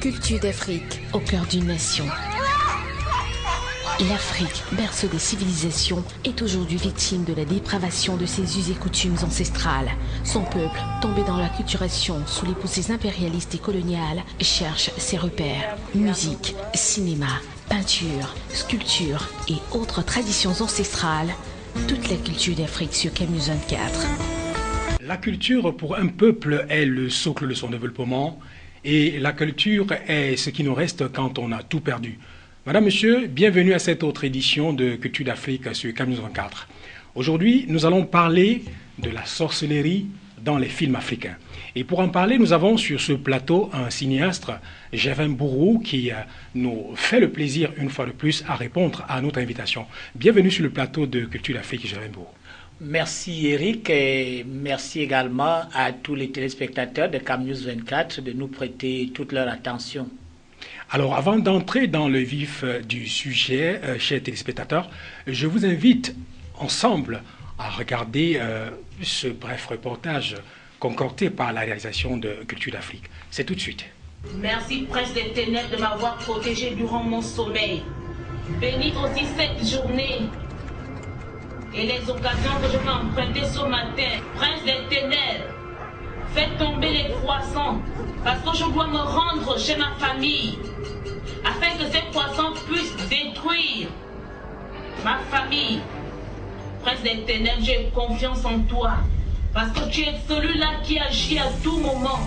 Culture d'Afrique au cœur d'une nation. L'Afrique, berceau des civilisations, est aujourd'hui victime de la dépravation de ses us et coutumes ancestrales. Son peuple, tombé dans l'acculturation sous les poussées impérialistes et coloniales, cherche ses repères. Musique, cinéma, peinture, sculpture et autres traditions ancestrales. Toute la culture d'Afrique sur Camus 24. La culture pour un peuple est le socle de son développement et la culture est ce qui nous reste quand on a tout perdu. Madame, Monsieur, bienvenue à cette autre édition de Culture d'Afrique sur Camus 24. Aujourd'hui, nous allons parler de la sorcellerie dans les films africains. Et pour en parler, nous avons sur ce plateau un cinéaste, Gervin Bourroux, qui nous fait le plaisir, une fois de plus, à répondre à notre invitation. Bienvenue sur le plateau de Culture d'Afrique, Gervin Bourroux. Merci Eric et merci également à tous les téléspectateurs de Camus 24 de nous prêter toute leur attention. Alors, avant d'entrer dans le vif du sujet, chers téléspectateurs, je vous invite ensemble à regarder ce bref reportage concocté par la réalisation de Culture d'Afrique. C'est tout de suite. Merci, Prince des Ténèbres, de m'avoir protégé durant mon sommeil. Bénis aussi cette journée et les occasions que je vais emprunter ce matin. Prince des Ténèbres, fais tomber les croissants, parce que je dois me rendre chez ma famille, afin que ces croissants puissent détruire ma famille. Prince des Ténèbres, j'ai confiance en toi, parce que tu es celui-là qui agit à tout moment.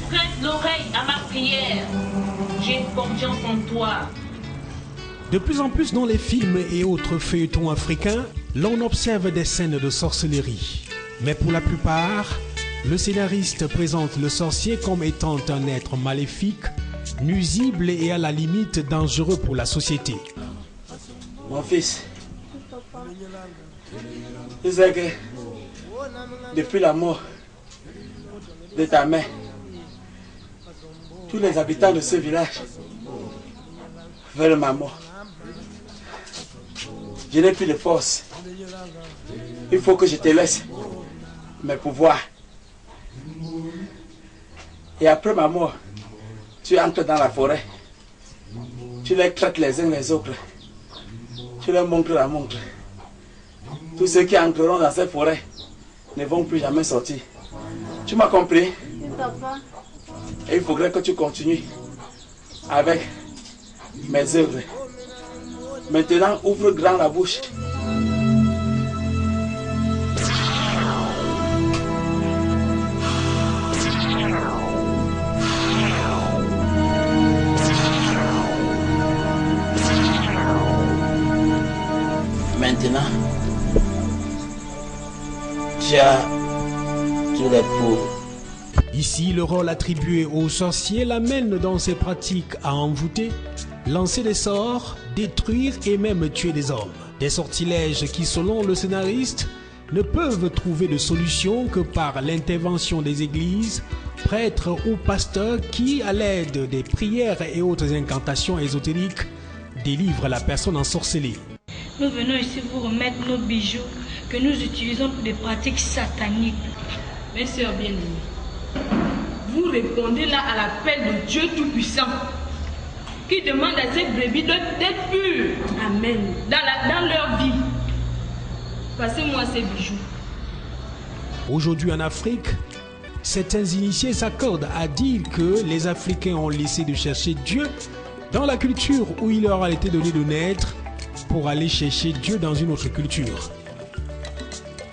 Prête l'oreille à ma prière, j'ai confiance en toi. De plus en plus dans les films et autres feuilletons africains, l'on observe des scènes de sorcellerie. Mais pour la plupart, le scénariste présente le sorcier comme étant un être maléfique, nuisible et à la limite dangereux pour la société. Mon fils, tu sais que depuis la mort de ta mère, tous les habitants de ce village veulent ma mort. Je n'ai plus de force. Il faut que je te laisse mes pouvoirs. Et après ma mort, tu entres dans la forêt. Tu les traites les uns les autres. Tu leur montres la montre. Tous ceux qui entreront dans cette forêt ne vont plus jamais sortir. Tu m'as compris? Oui, papa. Et il faudrait que tu continues avec mes œuvres. Maintenant, ouvre grand la bouche. Maintenant, tu as tous les pauvres. Ici, le rôle attribué aux sorciers l'amène dans ses pratiques à envoûter, lancer des sorts, détruire et même tuer des hommes. Des sortilèges qui, selon le scénariste, ne peuvent trouver de solution que par l'intervention des églises, prêtres ou pasteurs qui, à l'aide des prières et autres incantations ésotériques, délivrent la personne ensorcelée. Nous venons ici vous remettre nos bijoux que nous utilisons pour des pratiques sataniques. Mes sœurs bien-aimées, vous répondez là à l'appel de Dieu Tout-Puissant qui demande à ces brebis d'être pures. Amen. Dans leur vie. Passez-moi ces bijoux. Aujourd'hui en Afrique, certains initiés s'accordent à dire que les Africains ont laissé de chercher Dieu dans la culture où il leur a été donné de naître pour aller chercher Dieu dans une autre culture.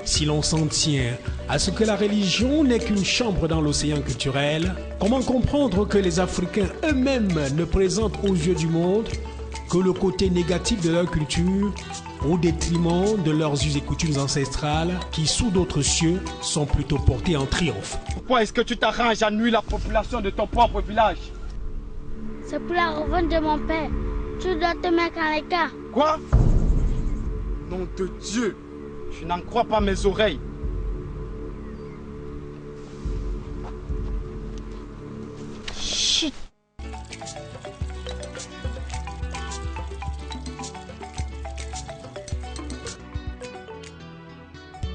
Si l'on s'en tient à ce que la religion n'est qu'une chambre dans l'océan culturel, comment comprendre que les Africains eux-mêmes ne présentent aux yeux du monde que le côté négatif de leur culture au détriment de leurs us et coutumes ancestrales qui, sous d'autres cieux, sont plutôt portés en triomphe? Pourquoi est-ce que tu t'arranges à nuire la population de ton propre village? C'est pour la revanche de mon père. Tu dois te mettre en l'écart. Quoi? Nom de Dieu, je n'en crois pas mes oreilles. Chut.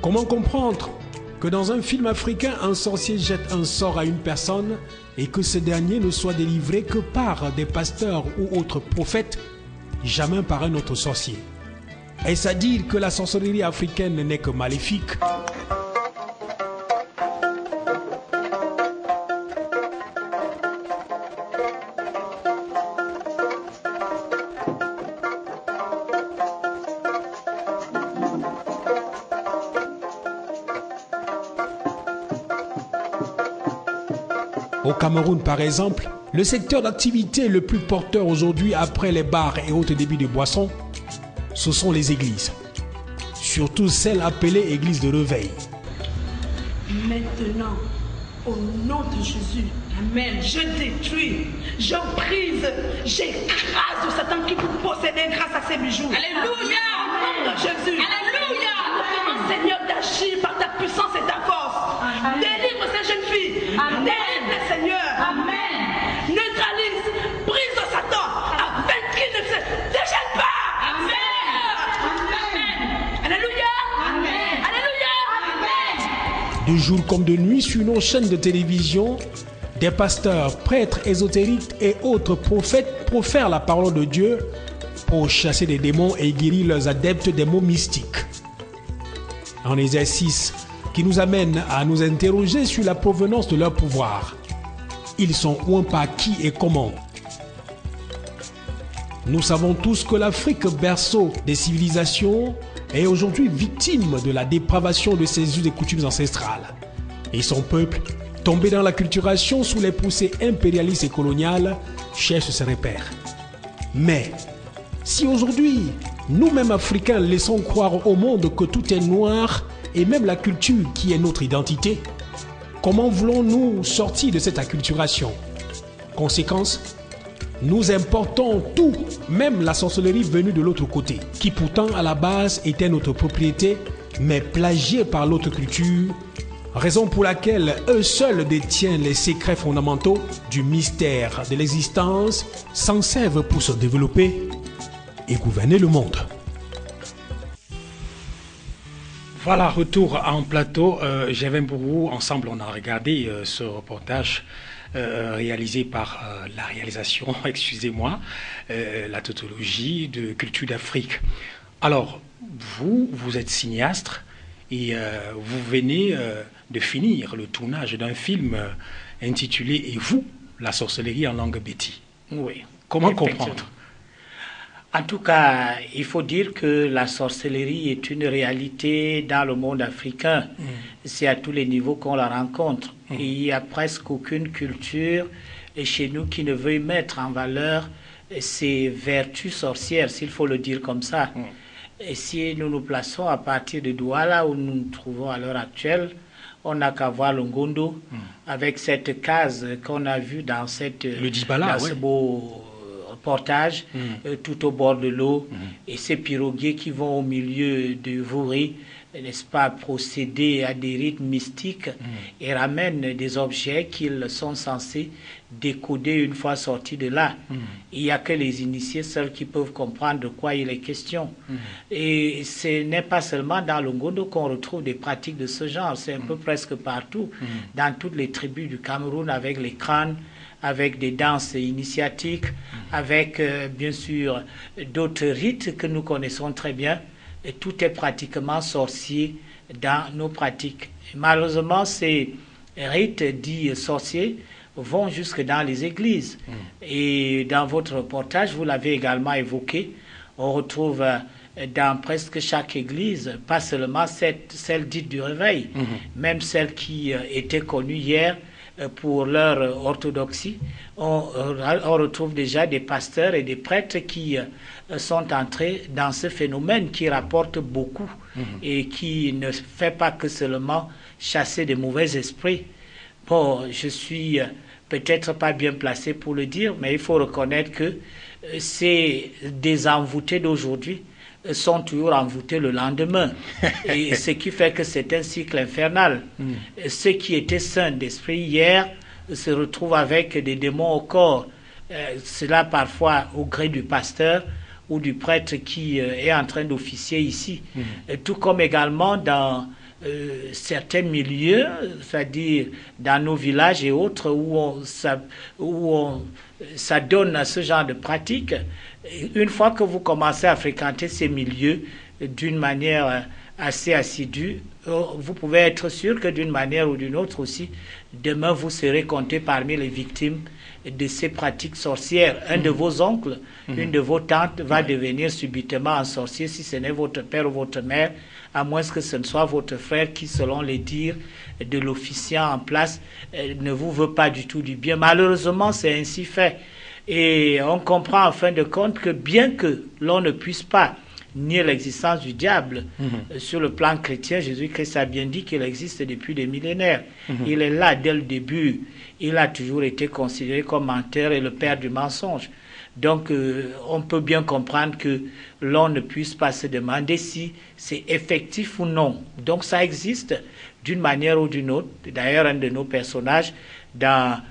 Comment comprendre que dans un film africain, un sorcier jette un sort à une personne et que ce dernier ne soit délivré que par des pasteurs ou autres prophètes, jamais par un autre sorcier. Est-ce à dire que la sorcellerie africaine n'est que maléfique? Au Cameroun, par exemple, le secteur d'activité le plus porteur aujourd'hui après les bars et autres débits de boissons, ce sont les églises. Surtout celles appelées églises de réveil. Maintenant, au nom de Jésus, Amen, je détruis, je brise, j'écrase le Satan qui vous possédait grâce à ces bijoux. Alléluia! Au nom de Jésus. Alléluia! Seigneur, d'agir par ta puissance et ta force. Amen. Délivre ces jeunes filles. Amen. Délivre, Seigneur. Amen. Neutralise, brise le Satan afin qu'il ne se déchaîne pas. Amen. Amen. Alléluia. Amen. Alléluia. Amen. De jour comme de nuit, sur nos chaînes de télévision, des pasteurs, prêtres, ésotériques et autres prophètes profèrent la parole de Dieu pour chasser des démons et guérir leurs adeptes des maux mystiques. Un exercice qui nous amène à nous interroger sur la provenance de leur pouvoir. Ils sont où, par qui et comment? Nous savons tous que l'Afrique, berceau des civilisations, est aujourd'hui victime de la dépravation de ses us et coutumes ancestrales. Et son peuple, tombé dans l'acculturation sous les poussées impérialistes et coloniales, cherche ses repères. Mais, si aujourd'hui, nous-mêmes Africains laissons croire au monde que tout est noir et même la culture qui est notre identité, comment voulons-nous sortir de cette acculturation? Conséquence, nous importons tout, même la sorcellerie venue de l'autre côté, qui pourtant à la base était notre propriété, mais plagiée par l'autre culture, raison pour laquelle eux seuls détiennent les secrets fondamentaux du mystère de l'existence, s'en servent pour se développer et gouverner le monde. Voilà, retour en plateau. J'avais pour vous, ensemble, on a regardé ce reportage réalisé par la réalisation, excusez-moi, la tautologie de Culture d'Afrique. Alors, vous êtes cinéaste et vous venez de finir le tournage d'un film intitulé « Et vous, la sorcellerie en langue béti ». Oui. Comment comprendre? En tout cas, il faut dire que la sorcellerie est une réalité dans le monde africain. C'est à tous les niveaux qu'on la rencontre. Et il n'y a presque aucune culture chez nous qui ne veuille mettre en valeur ces vertus sorcières, s'il faut le dire comme ça. Et si nous nous plaçons à partir de Douala, où nous nous trouvons à l'heure actuelle, on n'a qu'à voir le Ngondo, avec cette case qu'on a vue dans le Dibala, ce beau reportage, tout au bord de l'eau, et ces piroguiers qui vont au milieu de Vouri, n'est-ce pas, procéder à des rites mystiques et ramènent des objets qu'ils sont censés décoder une fois sortis de là. Il n'y a que les initiés seuls qui peuvent comprendre de quoi il est question. Et ce n'est pas seulement dans le Ngondo qu'on retrouve des pratiques de ce genre, c'est un peu presque partout, dans toutes les tribus du Cameroun, avec les crânes, avec des danses initiatiques, avec bien sûr d'autres rites que nous connaissons très bien. Et tout est pratiquement sorcier dans nos pratiques. Et malheureusement, ces rites dits sorciers vont jusque dans les églises. Et dans votre reportage, vous l'avez également évoqué, on retrouve dans presque chaque église, pas seulement celle dite du réveil, même celle qui était connue hier pour leur orthodoxie, on retrouve déjà des pasteurs et des prêtres qui sont entrés dans ce phénomène qui rapporte beaucoup et qui ne fait pas que seulement chasser des mauvais esprits. Bon, je suis peut-être pas bien placé pour le dire, mais il faut reconnaître que ces désenvoûtés d'aujourd'hui sont toujours envoûtés le lendemain. Et ce qui fait que c'est un cycle infernal. Ceux qui étaient sains d'esprit hier se retrouvent avec des démons au corps. Cela parfois au gré du pasteur ou du prêtre qui est en train d'officier ici. Tout comme également dans certains milieux, c'est-à-dire dans nos villages et autres, où ça donne à ce genre de pratique. Une fois que vous commencez à fréquenter ces milieux d'une manière assez assidue, vous pouvez être sûr que d'une manière ou d'une autre aussi, demain vous serez compté parmi les victimes de ces pratiques sorcières. Un de vos oncles, une de vos tantes va devenir subitement un sorcier si ce n'est votre père ou votre mère, à moins que ce ne soit votre frère qui, selon les dires de l'officiant en place, ne vous veut pas du tout du bien. Malheureusement, c'est ainsi fait. Et on comprend en fin de compte que bien que l'on ne puisse pas nier l'existence du diable, sur le plan chrétien, Jésus-Christ a bien dit qu'il existe depuis des millénaires. Il est là dès le début. Il a toujours été considéré comme menteur et le père du mensonge. Donc, on peut bien comprendre que l'on ne puisse pas se demander si c'est effectif ou non. Donc, ça existe d'une manière ou d'une autre. D'ailleurs, un de nos personnages dans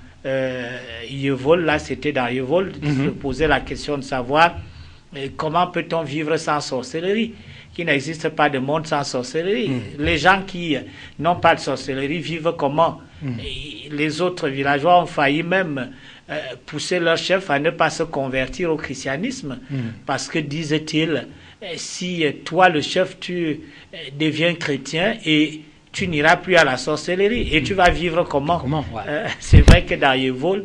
Yevol, là, c'était dans Yevol, se posait la question de savoir comment peut-on vivre sans sorcellerie, qu'il n'existe pas de monde sans sorcellerie. Les gens qui n'ont pas de sorcellerie vivent comment? Les autres villageois ont failli même pousser leur chef à ne pas se convertir au christianisme, parce que, disait-il, si toi, le chef, tu deviens chrétien et tu n'iras plus à la sorcellerie, et tu vas vivre comment? C'est vrai que dans Yevol,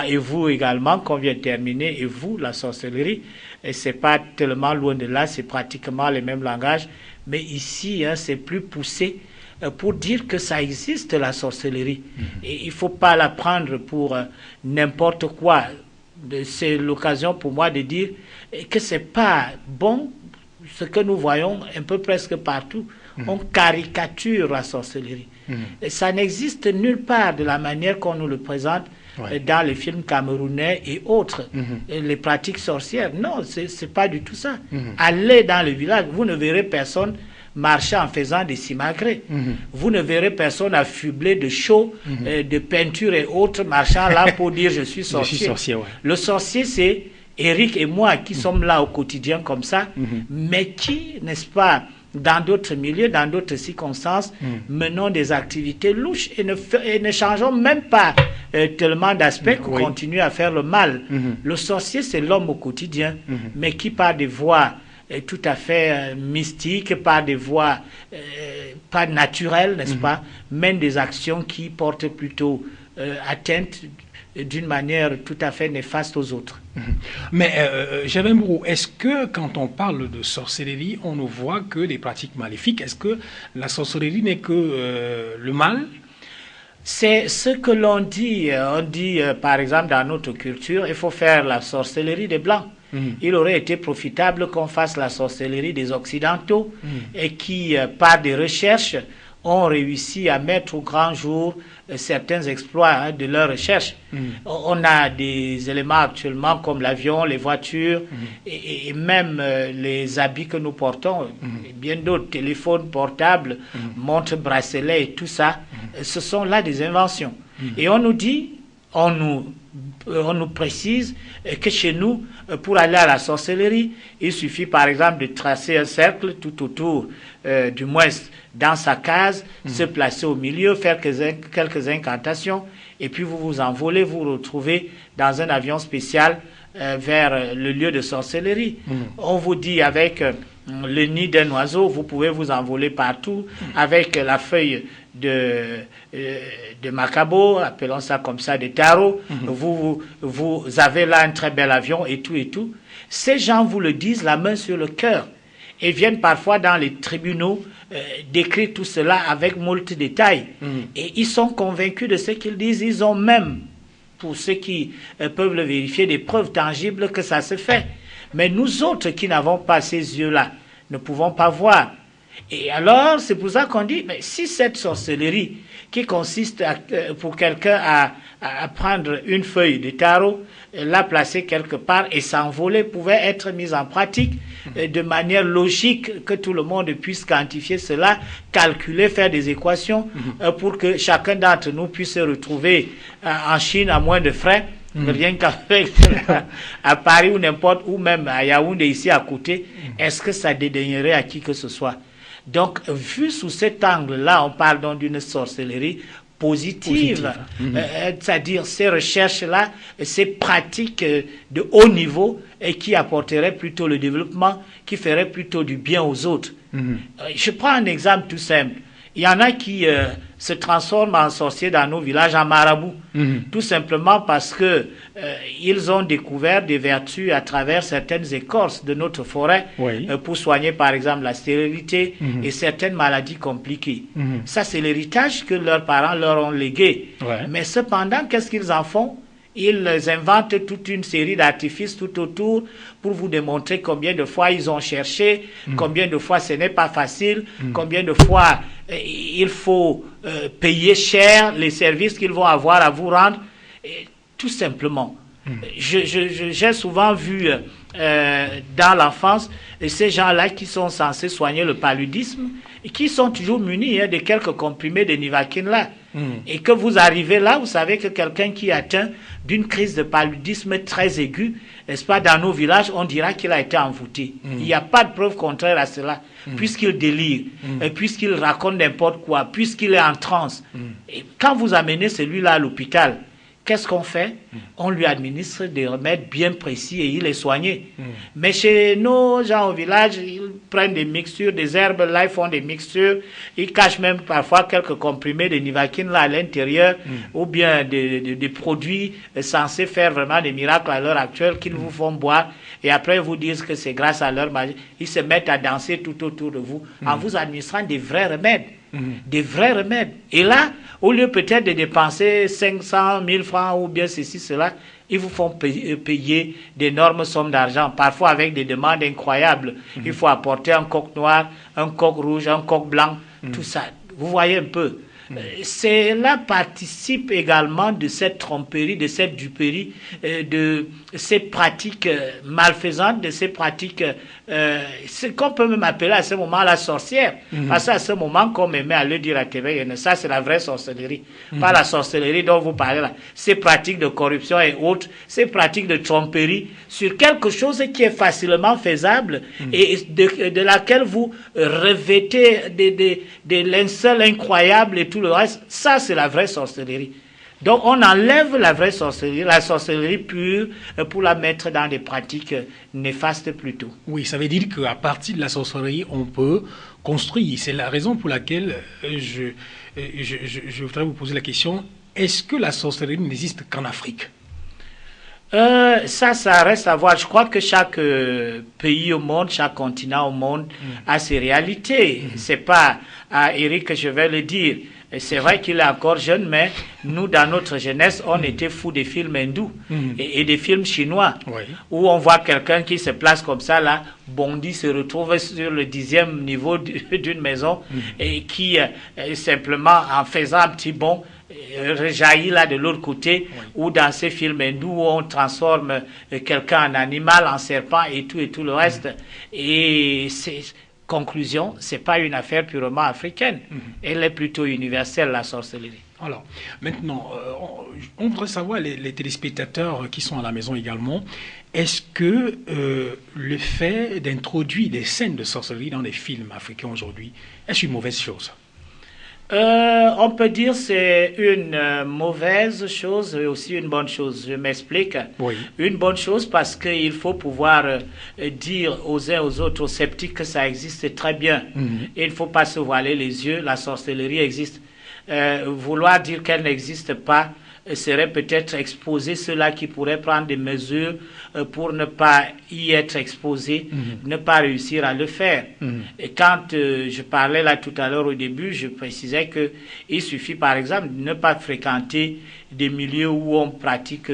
et vous également, qu'on vient de terminer, et vous, la sorcellerie, et c'est pas tellement loin de là, c'est pratiquement les mêmes langages, mais ici, c'est plus poussé pour dire que ça existe, la sorcellerie. Et il ne faut pas la prendre pour n'importe quoi. C'est l'occasion pour moi de dire que ce n'est pas bon ce que nous voyons un peu presque partout. On caricature la sorcellerie. Et ça n'existe nulle part de la manière qu'on nous le présente dans les films camerounais et autres. Et les pratiques sorcières, non, c'est pas du tout ça. Allez dans le village, vous ne verrez personne marcher en faisant des simagrées. Vous ne verrez personne affublé de chaux, de peinture et autres, marchant là pour dire je suis sorcier. Je suis sorcier, Le sorcier, c'est Eric et moi qui sommes là au quotidien comme ça, mais qui, n'est-ce pas, dans d'autres milieux, dans d'autres circonstances, menons des activités louches et ne changeons même pas tellement d'aspects qu'on continue à faire le mal. Le sorcier, c'est l'homme au quotidien, mais qui par des voies tout à fait mystiques, par des voies pas naturelles, n'est-ce pas, mène des actions qui portent plutôt atteinte d'une manière tout à fait néfaste aux autres. Mais Gervais Mburu, est-ce que quand on parle de sorcellerie, on ne voit que des pratiques maléfiques? Est-ce que la sorcellerie n'est que le mal? C'est ce que l'on dit. On dit, par exemple, dans notre culture, il faut faire la sorcellerie des Blancs. Il aurait été profitable qu'on fasse la sorcellerie des Occidentaux et qui, par des recherches, ont réussi à mettre au grand jour certains exploits de leurs recherches. On a des éléments actuellement comme l'avion, les voitures et même les habits que nous portons, et bien d'autres, téléphones portables, montres, bracelets et tout ça, ce sont là des inventions. Et on nous dit, on nous précise que chez nous, pour aller à la sorcellerie, il suffit par exemple de tracer un cercle tout autour, du moins dans sa case, se placer au milieu, faire quelques incantations, et puis vous vous envolez, vous vous retrouvez dans un avion spécial vers le lieu de sorcellerie. On vous dit avec le nid d'un oiseau, vous pouvez vous envoler partout, avec la feuille de Macabo, appelons ça comme ça, de tarot, vous avez là un très bel avion et tout et tout. Ces gens vous le disent la main sur le cœur et viennent parfois dans les tribunaux décrire tout cela avec moult détails. Et ils sont convaincus de ce qu'ils disent. Ils ont même, pour ceux qui peuvent le vérifier, des preuves tangibles que ça se fait. Mais nous autres qui n'avons pas ces yeux-là, ne pouvons pas voir. Et alors, c'est pour ça qu'on dit, mais si cette sorcellerie qui consiste pour quelqu'un à prendre une feuille de tarot, la placer quelque part et s'envoler pouvait être mise en pratique de manière logique, que tout le monde puisse quantifier cela, calculer, faire des équations pour que chacun d'entre nous puisse se retrouver en Chine à moins de frais, rien qu'avec à Paris ou n'importe où, même à Yaoundé ici à côté. Est-ce que ça dédaignerait à qui que ce soit? Donc, vu sous cet angle-là, on parle donc d'une sorcellerie positive. C'est-à-dire ces recherches-là, ces pratiques de haut niveau et qui apporteraient plutôt le développement, qui feraient plutôt du bien aux autres. Je prends un exemple tout simple. Il y en a qui se transforment en sorciers dans nos villages, en marabouts, tout simplement parce que ils ont découvert des vertus à travers certaines écorces de notre forêt pour soigner par exemple la stérilité et certaines maladies compliquées. Ça, c'est l'héritage que leurs parents leur ont légué. Mais cependant, qu'est-ce qu'ils en font? Ils inventent toute une série d'artifices tout autour pour vous démontrer combien de fois ils ont cherché, combien de fois ce n'est pas facile, combien de fois il faut payer cher les services qu'ils vont avoir à vous rendre, et tout simplement. J'ai souvent vu dans l'enfance ces gens-là qui sont censés soigner le paludisme et qui sont toujours munis de quelques comprimés de Nivaquine là. Et que vous arrivez là, vous savez que quelqu'un qui est atteint d'une crise de paludisme très aiguë, n'est-ce pas, dans nos villages, on dira qu'il a été envoûté. Il n'y a pas de preuve contraire à cela, puisqu'il délire, puisqu'il raconte n'importe quoi, puisqu'il est en transe. Et quand vous amenez celui-là à l'hôpital, qu'est-ce qu'on fait? On lui administre des remèdes bien précis et il est soigné. Mais chez nos gens au village, ils prennent des mixtures, des herbes, là ils font des mixtures, ils cachent même parfois quelques comprimés de Nivaquine là à l'intérieur, ou bien des produits censés faire vraiment des miracles à l'heure actuelle qu'ils vous font boire, et après ils vous disent que c'est grâce à leur magie. Ils se mettent à danser tout autour de vous en vous administrant des vrais remèdes. Des vrais remèdes. Et là, au lieu peut-être de dépenser 500 000 francs ou bien ceci, cela, ils vous font payer d'énormes sommes d'argent, parfois avec des demandes incroyables. Il faut apporter un coq noir, un coq rouge, un coq blanc, tout ça. Vous voyez un peu. Cela participe également de cette tromperie, de cette duperie, de ces pratiques malfaisantes, de ces pratiques, ce qu'on peut même appeler à ce moment la sorcière. Parce qu'à ce moment, comme aimait à le dire à TV, ça c'est la vraie sorcellerie. Pas la sorcellerie dont vous parlez là. Ces pratiques de corruption et autres, ces pratiques de tromperie sur quelque chose qui est facilement faisable et de laquelle vous revêtez des linceuls incroyables et tout le reste. Ça c'est la vraie sorcellerie. Donc on enlève la vraie sorcellerie, la sorcellerie pure, pour la mettre dans des pratiques néfastes plutôt. Oui, ça veut dire qu'à partir de la sorcellerie, on peut construire. C'est la raison pour laquelle je voudrais vous poser la question, est-ce que la sorcellerie n'existe qu'en Afrique? Ça reste à voir. Je crois que chaque pays au monde, chaque continent au monde a ses réalités. C'est pas à Eric que je vais le dire. C'est vrai qu'il est encore jeune, mais nous, dans notre jeunesse, on était fous des films hindous et des films chinois, où on voit quelqu'un qui se place comme ça, là, bondit, se retrouve sur le 10e niveau d'une maison et qui, simplement, en faisant un petit bond, rejaillit là de l'autre côté, ou dans ces films hindous où on transforme quelqu'un en animal, en serpent et tout le reste. Et c'est... Conclusion, ce n'est pas une affaire purement africaine. Elle est plutôt universelle, la sorcellerie. Alors, maintenant, on voudrait savoir, les téléspectateurs qui sont à la maison également, est-ce que le fait d'introduire des scènes de sorcellerie dans les films africains aujourd'hui, est-ce une mauvaise chose? On peut dire que c'est une mauvaise chose et aussi une bonne chose. Je m'explique. Une bonne chose parce qu'il faut pouvoir dire aux uns aux autres, aux sceptiques, que ça existe très bien. Et il ne faut pas se voiler les yeux, la sorcellerie existe. Vouloir dire qu'elle n'existe pas serait peut-être exposer ceux-là qui pourraient prendre des mesures pour ne pas y être exposés, ne pas réussir à le faire. Et quand je parlais là tout à l'heure au début, je précisais que il suffit par exemple de ne pas fréquenter des milieux où on pratique,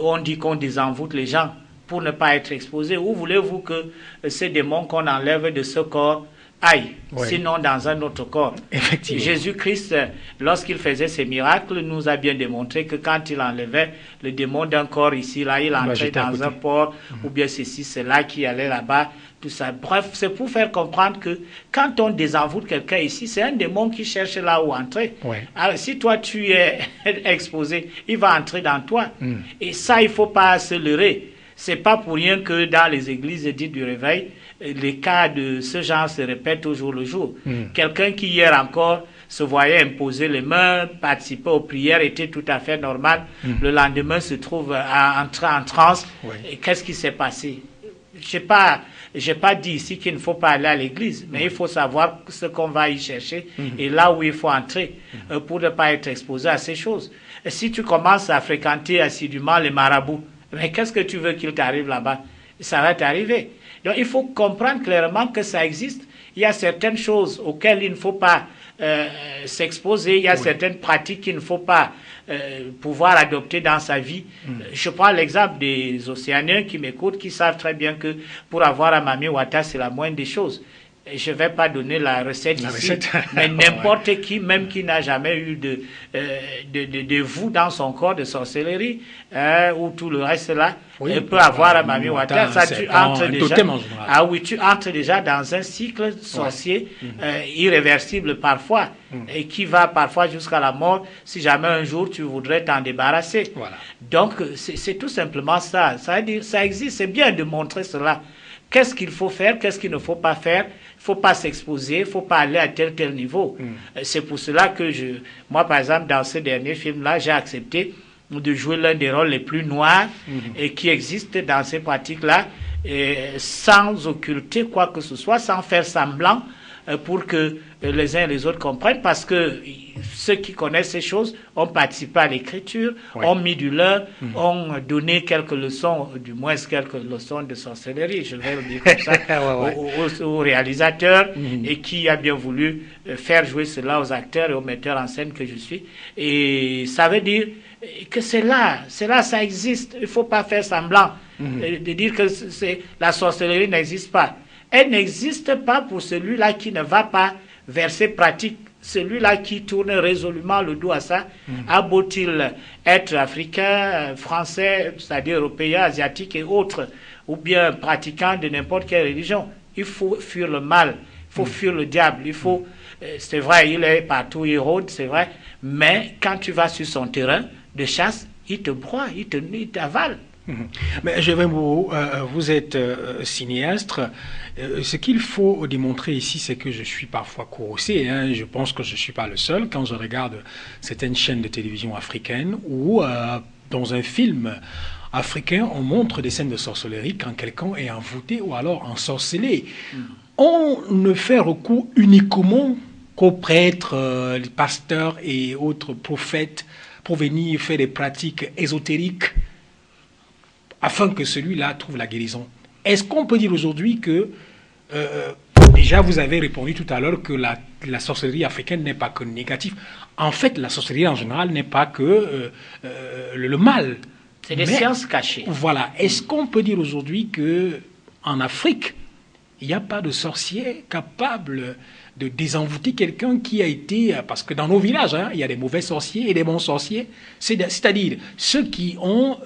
on dit qu'on désenvoûte les gens pour ne pas être exposé. Où voulez-vous que ces démons qu'on enlève de ce corps aille, sinon dans un autre corps? Jésus-Christ, lorsqu'il faisait ses miracles, nous a bien démontré que quand il enlevait le démon d'un corps ici, là, il entrait dans un port, ou bien ceci, cela qui allait là-bas, tout ça. Bref, c'est pour faire comprendre que quand on désenvoûte quelqu'un ici, c'est un démon qui cherche là où entrer. Alors, si toi, tu es exposé, il va entrer dans toi. Et ça, il ne faut pas se leurrer. C'est pas pour rien que dans les églises dites du réveil, les cas de ce genre se répètent au jour le jour. Quelqu'un qui hier encore se voyait imposer les mains, participer aux prières, était tout à fait normal. Le lendemain se trouve entré en transe. Et qu'est-ce qui s'est passé? J'ai pas dit ici qu'il ne faut pas aller à l'église, mais il faut savoir ce qu'on va y chercher et là où il faut entrer pour ne pas être exposé à ces choses. Et si tu commences à fréquenter assidûment les marabouts, mais qu'est-ce que tu veux qu'il t'arrive là-bas? Ça va t'arriver. Donc il faut comprendre clairement que ça existe. Il y a certaines choses auxquelles il ne faut pas s'exposer, il y a certaines pratiques qu'il ne faut pas pouvoir adopter dans sa vie. Je prends l'exemple des Océaniens qui m'écoutent, qui savent très bien que pour avoir un Mami Wata, c'est la moindre des choses. Et je ne vais pas donner la recette ici, mais n'importe qui, même qui n'a jamais eu de vous dans son corps de sorcellerie, ou tout le reste là, peut avoir un Mami Wata. Ça, tu entres déjà. Ah oui, tu entres déjà dans un cycle sorcier irréversible parfois, et qui va parfois jusqu'à la mort, si jamais un jour tu voudrais t'en débarrasser. Donc, c'est tout simplement ça. Ça veut dire, ça existe, c'est bien de montrer cela. Qu'est-ce qu'il faut faire, qu'est-ce qu'il ne faut pas faire? Il ne faut pas s'exposer, il ne faut pas aller à tel niveau. C'est pour cela que moi par exemple, dans ce dernier film-là, j'ai accepté de jouer l'un des rôles les plus noirs et qui existent dans ces pratiques-là, sans occulter quoi que ce soit, sans faire semblant, pour que les uns et les autres comprennent, parce que ceux qui connaissent ces choses ont participé à l'écriture, ont mis du leur, ont donné quelques leçons, du moins quelques leçons de sorcellerie, je vais le dire comme ça, aux réalisateurs, et qui a bien voulu faire jouer cela aux acteurs et aux metteurs en scène que je suis. Et ça veut dire que c'est là, ça existe. Il ne faut pas faire semblant de dire que la sorcellerie n'existe pas. Elle n'existe pas pour celui-là qui ne va pas vers ses pratiques, celui-là qui tourne résolument le dos à ça, a beau-il être africain, français, c'est-à-dire européen, asiatique et autres, ou bien pratiquant de n'importe quelle religion. Il faut fuir le mal, il faut fuir le diable, il faut... c'est vrai, il est partout, il rôde, c'est vrai, mais quand tu vas sur son terrain de chasse, il te broie, il t'avale. Mais vous êtes cinéaste. Ce qu'il faut démontrer ici, c'est que je suis parfois courroucé. Je pense que je ne suis pas le seul. Quand je regarde certaines chaînes de télévision africaines où, dans un film africain, on montre des scènes de sorcellerie quand quelqu'un est envoûté ou alors ensorcelé. On ne fait recours uniquement qu'aux prêtres, les pasteurs et autres prophètes pour venir faire des pratiques ésotériques afin que celui-là trouve la guérison. Est-ce qu'on peut dire aujourd'hui que, déjà vous avez répondu tout à l'heure que la sorcellerie africaine n'est pas que négative. En fait, la sorcellerie en général n'est pas que le mal. C'est des sciences cachées. Voilà. Est-ce qu'on peut dire aujourd'hui qu'en Afrique, il n'y a pas de sorcier capable de désenvoûter quelqu'un qui a été... Parce que dans nos villages, il y a des mauvais sorciers et des bons sorciers. C'est-à-dire ceux qui ont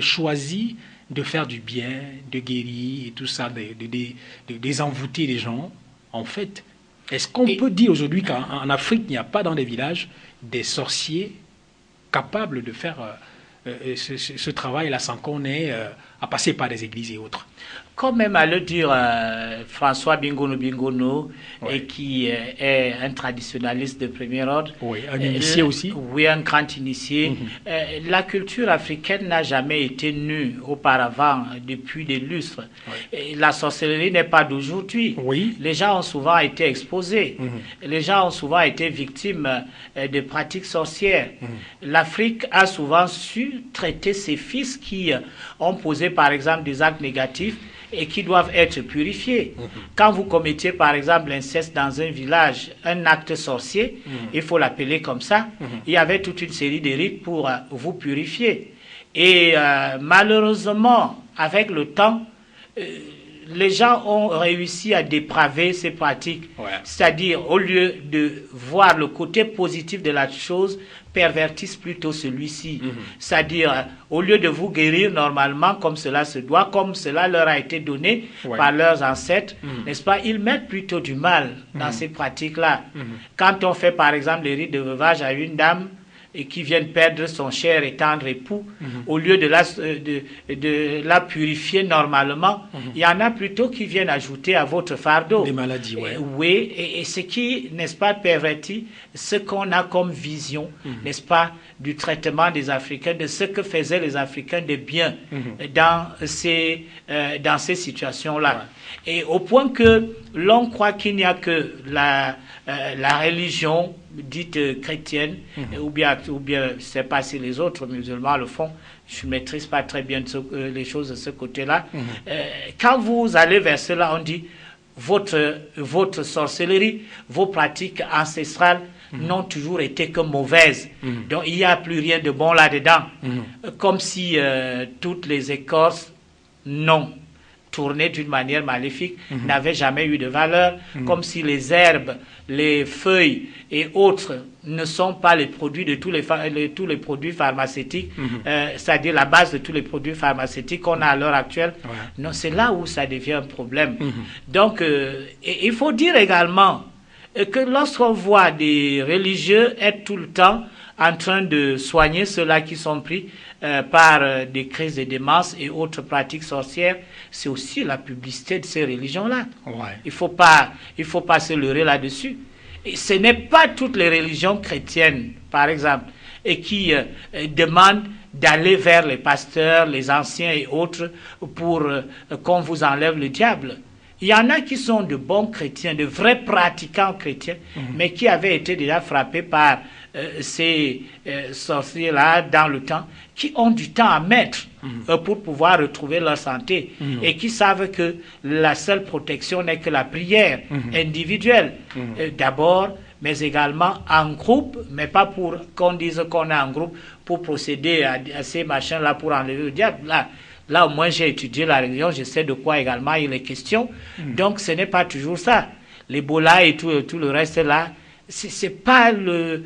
choisi de faire du bien, de guérir et tout ça, de désenvoûter les gens. En fait, est-ce qu'on peut dire aujourd'hui qu'en Afrique, il n'y a pas dans les villages des sorciers capables de faire ce travail-là sans qu'on ait à passer par des églises et autres? Comme même à le dire François Bingono, et qui est un traditionnaliste de premier ordre. Oui, un initié aussi. Oui, un grand initié. La culture africaine n'a jamais été nue auparavant, depuis des lustres. La sorcellerie n'est pas d'aujourd'hui. Les gens ont souvent été exposés. Les gens ont souvent été victimes de pratiques sorcières. L'Afrique a souvent su traiter ses fils qui ont posé par exemple des actes négatifs et qui doivent être purifiés. Quand vous commettiez par exemple l'inceste dans un village, un acte sorcier, il faut l'appeler comme ça, il y avait toute une série de rites pour vous purifier. Et malheureusement, avec le temps, les gens ont réussi à dépraver ces pratiques. C'est-à-dire, au lieu de voir le côté positif de la chose, pervertissent plutôt celui-ci. C'est-à-dire, au lieu de vous guérir normalement comme cela se doit, comme cela leur a été donné par leurs ancêtres, n'est-ce pas, ils mettent plutôt du mal dans ces pratiques-là. Quand on fait par exemple les rites de veuvage à une dame, et qui viennent perdre son cher et tendre époux, au lieu de la purifier normalement, il y en a plutôt qui viennent ajouter à votre fardeau. Des maladies, ouais. Oui, et ce qui, n'est-ce pas, pervertit ce qu'on a comme vision, n'est-ce pas, du traitement des Africains, de ce que faisaient les Africains de bien dans ces situations-là. Ouais. Et au point que l'on croit qu'il n'y a que la religion dite chrétienne, ou bien je ne sais pas si les autres musulmans le font, je ne maîtrise pas très bien les choses de ce côté-là. Quand vous allez vers cela, on dit votre sorcellerie, vos pratiques ancestrales n'ont toujours été que mauvaises. Donc il n'y a plus rien de bon là-dedans. Comme si toutes les écorces non tournées d'une manière maléfique n'avaient jamais eu de valeur, comme si les herbes, les feuilles et autres ne sont pas les produits de tous les produits pharmaceutiques, c'est-à-dire la base de tous les produits pharmaceutiques qu'on a à l'heure actuelle. Ouais. Non, c'est là où ça devient un problème. Donc, il faut dire également que lorsqu'on voit des religieux être tout le temps en train de soigner ceux-là qui sont pris par des crises de démence et autres pratiques sorcières, c'est aussi la publicité de ces religions-là. Ouais. Il faut pas se leurrer là-dessus. Et ce n'est pas toutes les religions chrétiennes, par exemple, et qui demandent d'aller vers les pasteurs, les anciens et autres pour qu'on vous enlève le diable. Il y en a qui sont de bons chrétiens, de vrais pratiquants chrétiens, mais qui avaient été déjà frappés par ces sorciers-là dans le temps, qui ont du temps à mettre pour pouvoir retrouver leur santé et qui savent que la seule protection n'est que la prière individuelle, d'abord, mais également en groupe, mais pas pour qu'on dise qu'on est en groupe pour procéder à ces machins-là pour enlever le diable. Là, au moins, j'ai étudié la religion, je sais de quoi également il est question. Donc, ce n'est pas toujours ça. L'Ebola et tout le reste là, c'est pas le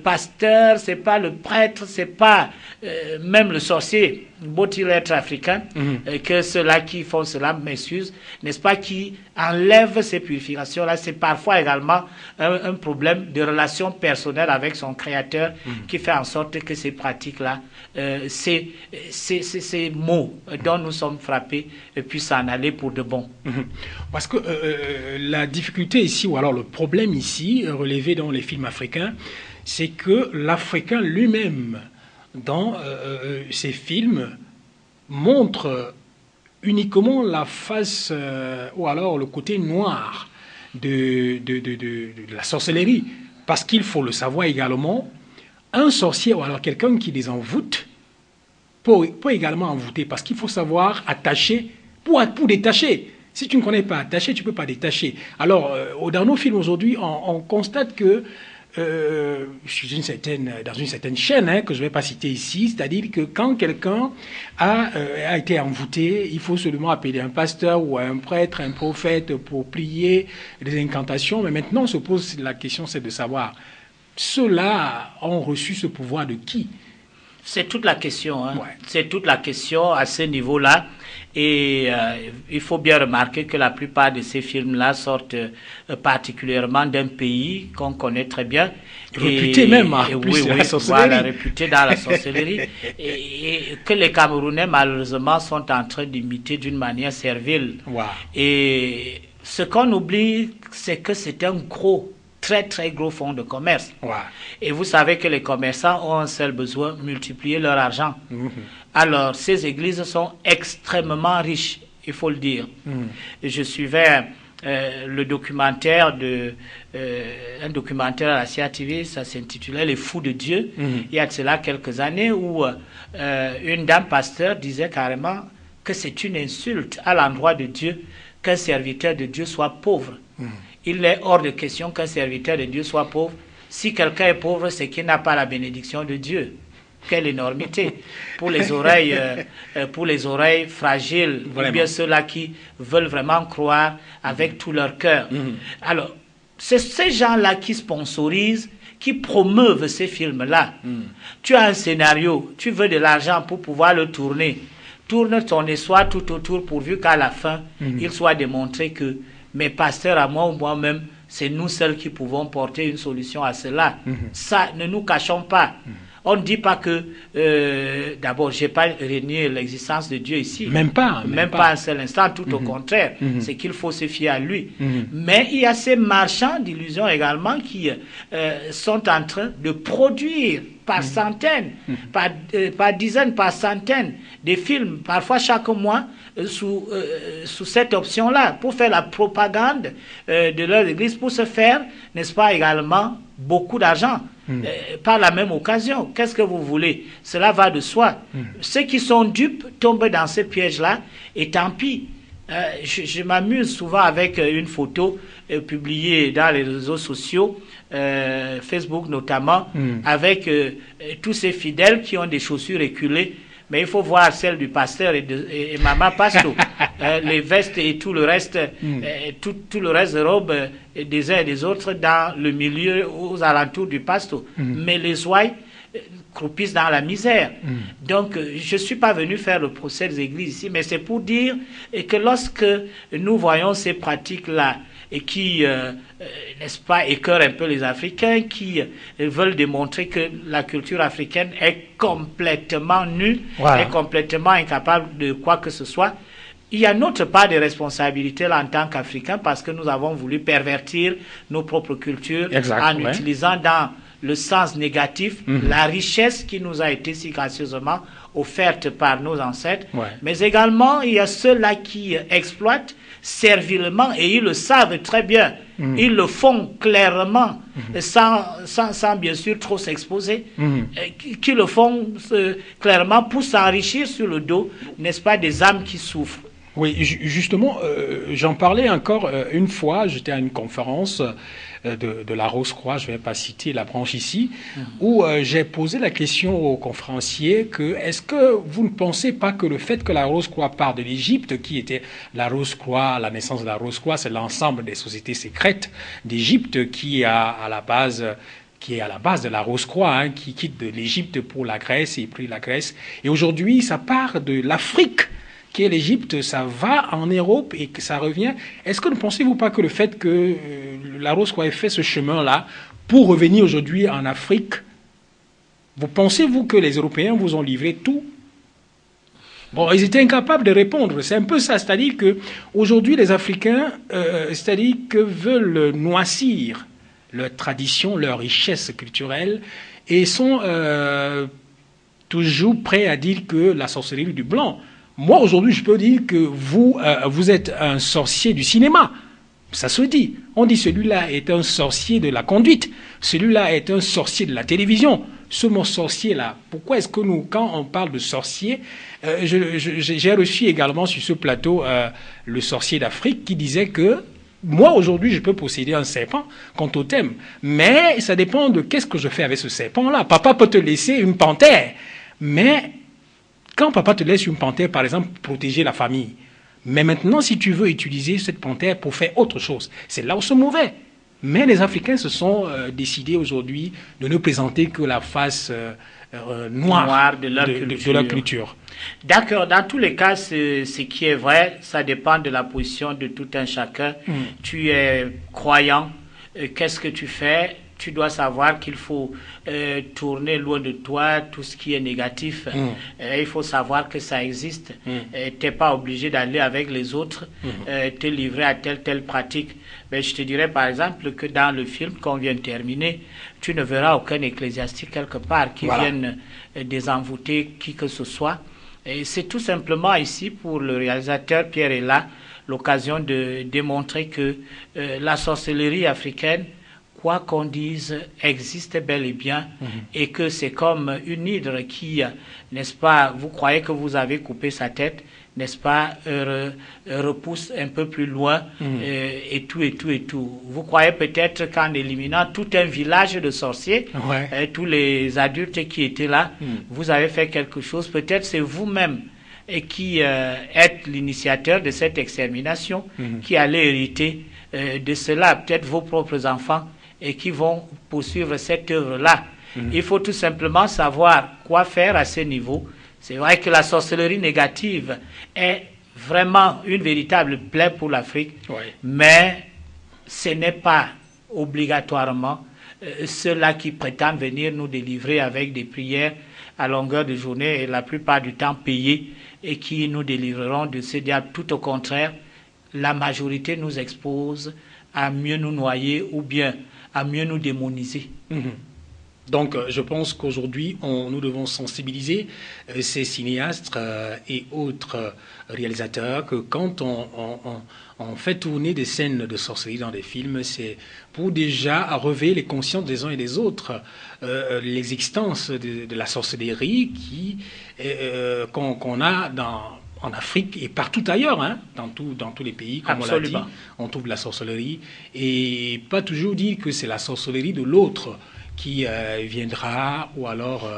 pasteur, c'est pas le prêtre, c'est pas même le sorcier, beau-il être africain, que ceux-là qui font cela m'excusent, n'est-ce pas, qui enlèvent ces purifications-là. C'est parfois également un problème de relation personnelle avec son créateur qui fait en sorte que ces pratiques-là, ces mots dont nous sommes frappés puissent s'en aller pour de bon. Parce que la difficulté ici, ou alors le problème ici, relevé dans les films africains, c'est que l'Africain lui-même, dans ces films, montre uniquement la face, ou alors le côté noir de la sorcellerie. Parce qu'il faut le savoir également, un sorcier, ou alors quelqu'un qui les envoûte, peut également envoûter, parce qu'il faut savoir attacher, pour détacher. Si tu ne connais pas attacher, tu ne peux pas détacher. Alors, dans nos films aujourd'hui, on constate que dans une certaine chaîne, que je ne vais pas citer ici, c'est-à-dire que quand quelqu'un a été envoûté, il faut seulement appeler un pasteur ou un prêtre, un prophète pour prier des incantations. Mais maintenant, on se pose la question, c'est de savoir, ceux-là ont reçu ce pouvoir de qui? C'est toute la question. Ouais. C'est toute la question à ce niveau-là. Et il faut bien remarquer que la plupart de ces films-là sortent particulièrement d'un pays qu'on connaît très bien. Réputé même, plus la sorcellerie. Voilà, réputé dans la sorcellerie. et que les Camerounais, malheureusement, sont en train d'imiter d'une manière servile. Wow. Et ce qu'on oublie, c'est que c'est un très très gros fonds de commerce. Wow. Et vous savez que les commerçants ont un seul besoin, multiplier leur argent. Alors, ces églises sont extrêmement riches, il faut le dire. Je suivais le documentaire un documentaire à la CIA TV, ça s'intitulait Les Fous de Dieu. Il y a de cela quelques années où une dame pasteur disait carrément que c'est une insulte à l'endroit de Dieu qu'un serviteur de Dieu soit pauvre. Il est hors de question qu'un serviteur de Dieu soit pauvre. Si quelqu'un est pauvre, c'est qu'il n'a pas la bénédiction de Dieu. Quelle énormité pour les oreilles fragiles, ou bien ceux-là qui veulent vraiment croire avec tout leur cœur. Alors, c'est ces gens-là qui sponsorisent, qui promeuvent ces films-là. Tu as un scénario, tu veux de l'argent pour pouvoir le tourner. Tourne ton histoire tout autour pourvu qu'à la fin, il soit démontré que mes pasteurs à moi ou moi-même c'est nous seuls qui pouvons porter une solution à cela. Ça, ne nous cachons pas. On ne dit pas que, d'abord, je n'ai pas renié l'existence de Dieu ici. Même pas un seul instant, tout au contraire. C'est qu'il faut se fier à lui. Mais il y a ces marchands d'illusions également qui sont en train de produire par centaines, par dizaines, par centaines de films, parfois chaque mois, sous cette option-là, pour faire la propagande de leur église, pour se faire, n'est-ce pas, également beaucoup d'argent. Par la même occasion, qu'est-ce que vous voulez? Cela va de soi. Ceux qui sont dupes tombent dans ces pièges-là, et tant pis. Je m'amuse souvent avec une photo publiée dans les réseaux sociaux, Facebook notamment, avec tous ces fidèles qui ont des chaussures éculées. Mais il faut voir celle du pasteur et Maman Pasto, les vestes et tout le reste, tout le reste de robes des uns et des autres dans le milieu, aux alentours du Pasto. Mais les ouailles croupissent dans la misère. Donc, je ne suis pas venu faire le procès des églises ici, mais c'est pour dire que lorsque nous voyons ces pratiques-là, et qui, n'est-ce pas, écœurent un peu les Africains, qui veulent démontrer que la culture africaine est complètement nulle, est complètement incapable de quoi que ce soit. Il y a notre part de responsabilité là en tant qu'Africains, parce que nous avons voulu pervertir nos propres cultures utilisant dans le sens négatif la richesse qui nous a été si gracieusement offerte par nos ancêtres. Mais également, il y a ceux-là qui exploitent servilement, et ils le savent très bien. Ils le font clairement, sans bien sûr trop s'exposer, qui le font clairement pour s'enrichir sur le dos, n'est-ce pas, des âmes qui souffrent. Oui, justement, j'en parlais encore une fois, j'étais à une conférence de la Rose-Croix, je ne vais pas citer la branche ici, où j'ai posé la question aux conférenciers que est-ce que vous ne pensez pas que le fait que la Rose-Croix part de l'Égypte, qui était la Rose-Croix, la naissance de la Rose-Croix, c'est l'ensemble des sociétés secrètes d'Égypte qui est à la base de la Rose-Croix, qui quitte de l'Égypte pour la Grèce et pris la Grèce. Et aujourd'hui, ça part de l'Afrique, qui est l'Égypte, ça va en Europe et que ça revient. Est-ce que ne pensez-vous pas que le fait que la Rose-Croix ait fait ce chemin-là pour revenir aujourd'hui en Afrique, pensez-vous que les Européens vous ont livré tout? Bon, ils étaient incapables de répondre. C'est un peu ça, c'est-à-dire que aujourd'hui les Africains, c'est-à-dire que veulent noircir leur tradition, leur richesse culturelle, et sont toujours prêts à dire que la sorcellerie du blanc. Moi, aujourd'hui, je peux dire que vous êtes un sorcier du cinéma. Ça se dit. On dit celui-là est un sorcier de la conduite. Celui-là est un sorcier de la télévision. Ce mot sorcier-là, pourquoi est-ce que nous, quand on parle de sorcier, j'ai reçu également sur ce plateau le sorcier d'Afrique qui disait que moi, aujourd'hui, je peux posséder un serpent comme totem. Mais ça dépend de qu'est-ce que je fais avec ce serpent-là. Papa peut te laisser une panthère, mais quand papa te laisse une panthère, par exemple, pour protéger la famille, mais maintenant, si tu veux utiliser cette panthère pour faire autre chose, c'est là où c'est mauvais. Mais les Africains se sont décidés aujourd'hui de ne présenter que la face noire de leur culture. D'accord, dans tous les cas, ce qui est vrai, ça dépend de la position de tout un chacun. Tu es croyant, qu'est-ce que tu fais? Tu dois savoir qu'il faut tourner loin de toi tout ce qui est négatif. Il faut savoir que ça existe. Tu n'es pas obligé d'aller avec les autres, te livrer à telle pratique. Mais je te dirais par exemple que dans le film qu'on vient de terminer, tu ne verras aucun ecclésiastique quelque part qui vienne désenvoûter qui que ce soit. Et c'est tout simplement ici, pour le réalisateur Pierre est là, l'occasion de démontrer que la sorcellerie africaine, quoi qu'on dise, existe bel et bien, et que c'est comme une hydre qui, n'est-ce pas, vous croyez que vous avez coupé sa tête, n'est-ce pas, repousse un peu plus loin, et tout. Vous croyez peut-être qu'en éliminant tout un village de sorciers, tous les adultes qui étaient là, vous avez fait quelque chose, peut-être c'est vous-même et qui êtes l'initiateur de cette extermination, qui allez hériter de cela, peut-être vos propres enfants, et qui vont poursuivre cette œuvre-là. Il faut tout simplement savoir quoi faire à ce niveau. C'est vrai que la sorcellerie négative est vraiment une véritable plaie pour l'Afrique, mais ce n'est pas obligatoirement ceux-là qui prétendent venir nous délivrer avec des prières à longueur de journée et la plupart du temps payées et qui nous délivreront de ce diable. Tout au contraire, la majorité nous expose à mieux nous noyer ou bien à mieux nous démoniser. Donc, je pense qu'aujourd'hui, nous devons sensibiliser ces cinéastes et autres réalisateurs que quand on fait tourner des scènes de sorcellerie dans des films, c'est pour déjà réveiller les consciences des uns et des autres, l'existence de la sorcellerie qu'on a en Afrique et partout ailleurs, hein, dans tous les pays, comme Absolument. on l'a dit, on trouve la sorcellerie. Et pas toujours dire que c'est la sorcellerie de l'autre qui viendra ou alors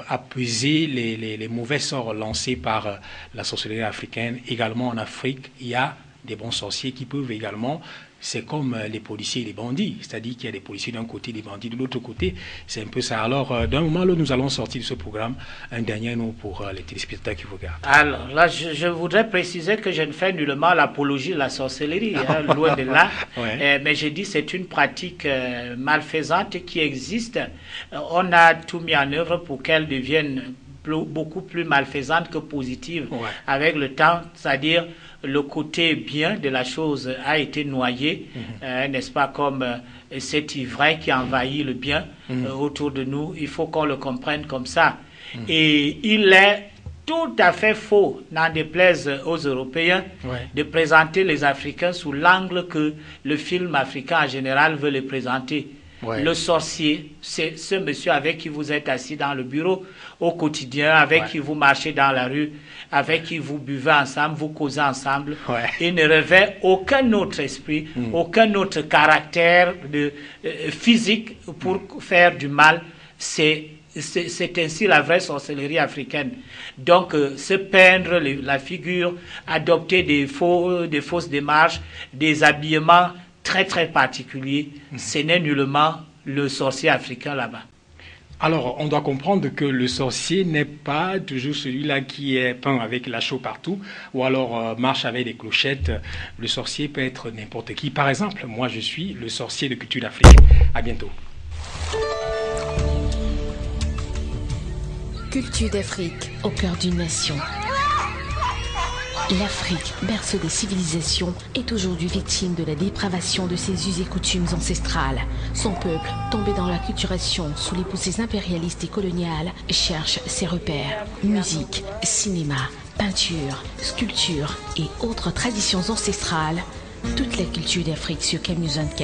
apaiser les mauvais sorts lancés par la sorcellerie africaine. Également en Afrique, il y a des bons sorciers qui peuvent également, c'est comme les policiers et les bandits, c'est-à-dire qu'il y a des policiers d'un côté, des bandits de l'autre côté, c'est un peu ça. Alors, d'un moment à l'autre, nous allons sortir de ce programme, un dernier mot pour les téléspectateurs qui vous regardent. Alors là, je voudrais préciser que je ne fais nullement l'apologie de la sorcellerie, hein, loin de là, Ouais. mais je dis c'est une pratique malfaisante qui existe. On a tout mis en œuvre pour qu'elle devienne beaucoup plus malfaisante que positive avec le temps, c'est-à-dire le côté bien de la chose a été noyé, n'est-ce pas, comme cet ivraie qui envahit le bien autour de nous. Il faut qu'on le comprenne comme ça. Et il est tout à fait faux, n'en déplaise aux Européens, de présenter les Africains sous l'angle que le film africain en général veut les présenter. Le sorcier, c'est ce monsieur avec qui vous êtes assis dans le bureau au quotidien, avec qui vous marchez dans la rue, avec qui vous buvez ensemble, vous causez ensemble. Il ne revêt aucun autre esprit, aucun autre caractère physique pour faire du mal. C'est ainsi la vraie sorcellerie africaine. Donc, se peindre la figure, adopter des fausses démarches, des habillements très très particulier, ce n'est nullement le sorcier africain là-bas. Alors, on doit comprendre que le sorcier n'est pas toujours celui-là qui est peint avec la chaux partout, ou alors marche avec des clochettes. Le sorcier peut être n'importe qui. Par exemple, moi je suis le sorcier de Culture d'Afrique. À bientôt. Culture d'Afrique, au cœur d'une nation. L'Afrique, berceau des civilisations, est aujourd'hui victime de la dépravation de ses us et coutumes ancestrales. Son peuple, tombé dans l'acculturation sous les poussées impérialistes et coloniales, cherche ses repères. Musique, cinéma, peinture, sculpture et autres traditions ancestrales. Toute la culture d'Afrique sur Camille